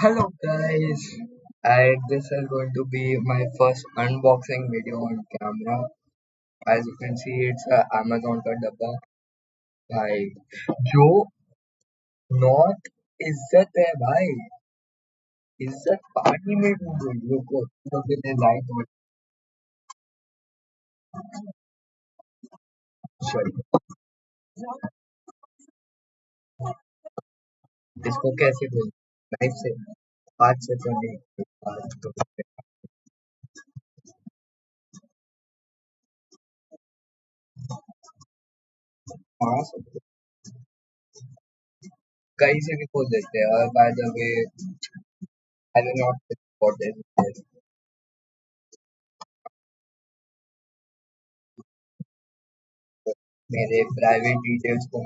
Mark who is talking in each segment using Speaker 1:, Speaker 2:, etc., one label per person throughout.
Speaker 1: Hello guys, this is going to be my first unboxing video on camera. As you can see, it's a Amazon का डब्बा भाई जो not इज्जत है भाई इज्जत पानी में डूब गई रुको तो मैंने लाइट में सॉरी इसको कैसे बोल नाइफ से हाथ से तो नहीं हाथ तो हाँ कहीं से भी खोल देते हैं और by the way I will not report this मेरे प्राइवेट डिटेल्स को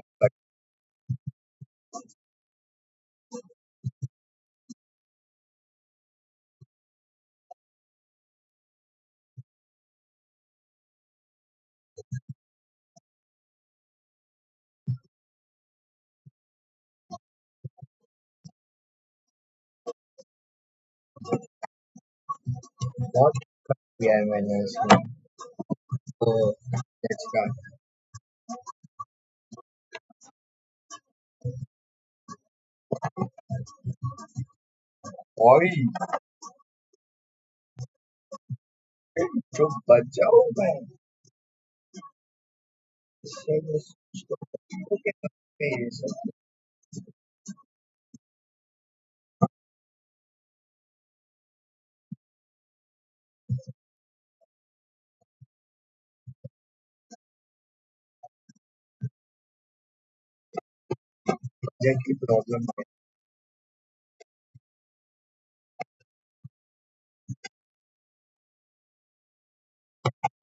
Speaker 1: बहुत किया है मैंने इसमें तो लेट्स स्टार्ट भाई जो बच जाओ मैं इससे मैं सोचता हूँ कि ये सब बजट की प्रॉब्लम है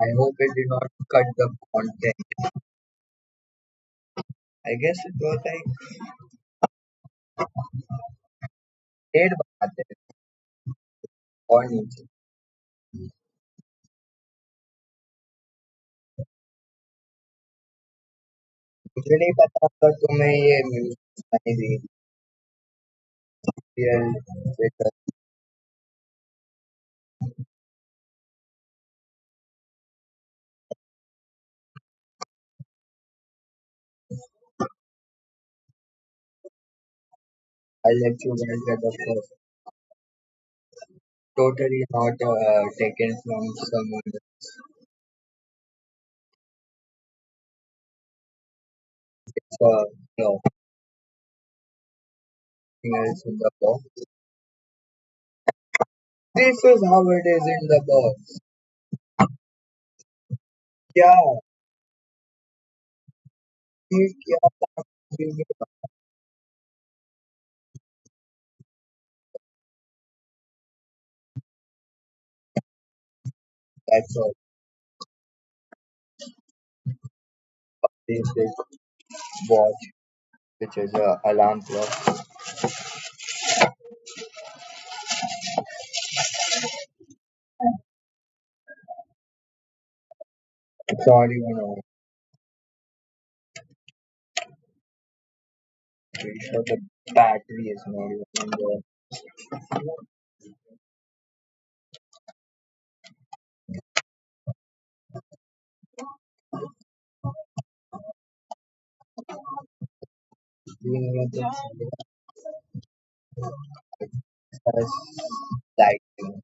Speaker 1: I hope it did not cut the content I guess it was like डेढ़ बनाते हैं और नीचे मुझे नहीं पता पर तुम्हें ये न्यूज़ नहीं दी real I let you guys get the first totally not taken from someone else no nothing else in the box this is how it is in the box क्या ये क्या था that's all this is watch which is a alarm clock. It's not even on. Pretty sure the battery is not even on the screen. It has lighting.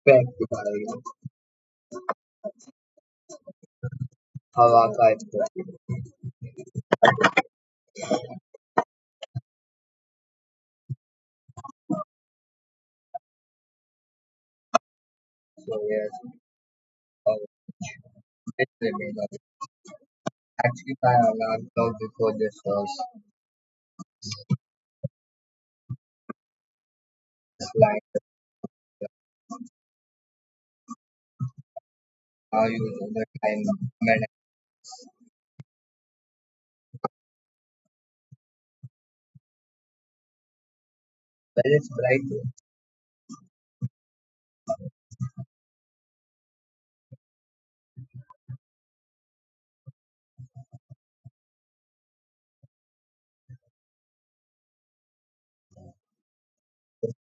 Speaker 1: Back to buying. हवा का spray. So yes, uh, it remains. Actually, my alarm clock before this was like how you know the time minute. Well, it's bright.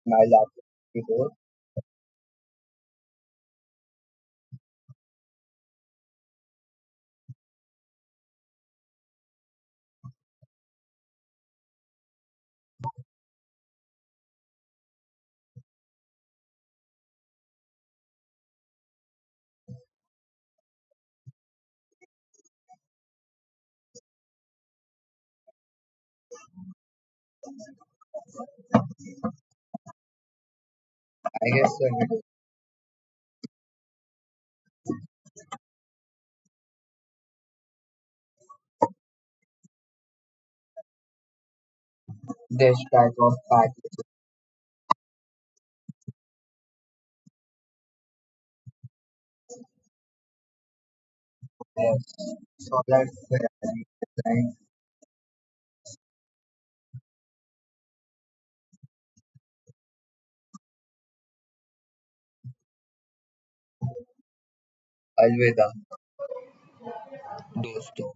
Speaker 1: My laptop before. I guess this type of package. Yes. So that's design. Alvida, dosto.